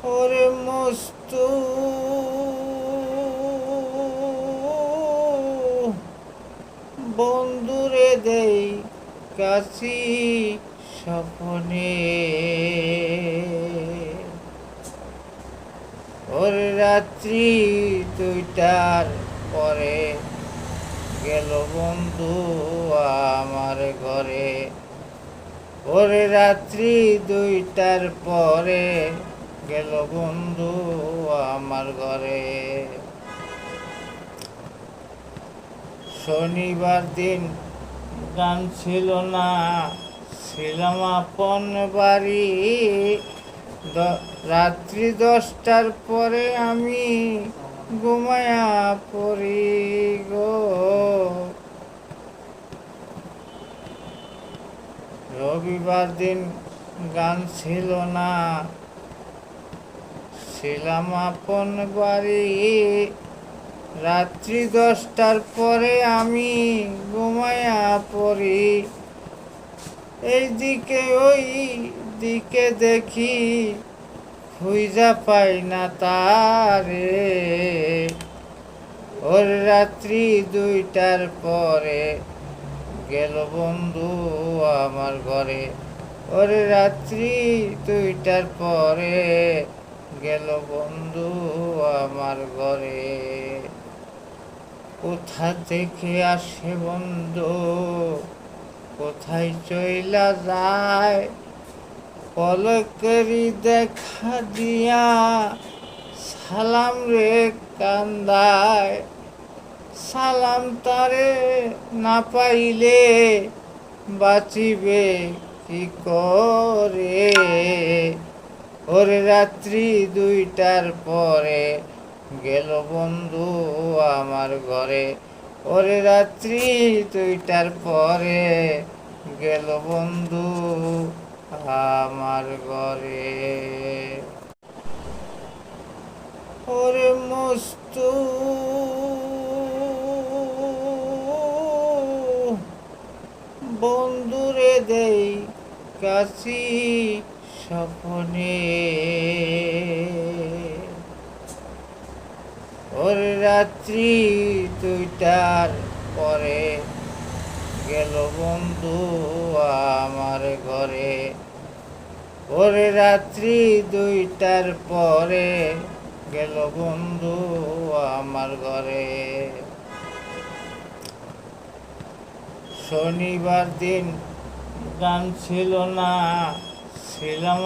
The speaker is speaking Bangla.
ওরে মস্তু বন্ধুরে দেই কাছি স্বপনে ওর রাত্রি 2টার পরে গেল বন্ধু আমার ঘরে। ওর রাত্রি 2টার পরে গেল বন্ধু আমার ঘরে। শনিবার দিন গান ছিল না, ছিলাম আপন বাড়ি। রাত্রি 10টার পরে আমি ঘুমায়া পড়ি গো। রবিবার দিন গান ছিল না, ছিলাম আপন বাড়ি। রাত্রি 10টার পরে আমি ঘুমায়া পড়ি। এইদিকে ওই দিকে দেখি, খুঁজা পাই না তারে। ওর রাত্রি 2টার পরে গেল বন্ধু আমার ঘরে। ওর রাত্রি 2টার পরে গেল বন্ধু আমার ঘরে। কোথা থেকে আসে বন্ধু, কোথায় চইলা যায়, পলকেরই দেখা দিয়া সালাম রে কান্দায়। সালাম তারে না পাইলে বাঁচিবে কি করে। ওর রাত্রি 2টার পরে গেল বন্ধু আমার ঘরে। ওর রাত্রি 2টার পরে গেল বন্ধু আমার ঘরে। ওরে মস্তু বন্ধুরে দেই কাছি স্বপনে। ওর রাত্রি 2টার পরে গেল বন্ধু আমার ঘরে। ওর রাত্রি 2টার পরে গেল বন্ধু আমার ঘরে। শনিবার দিন গান ছিল না, ছিলাম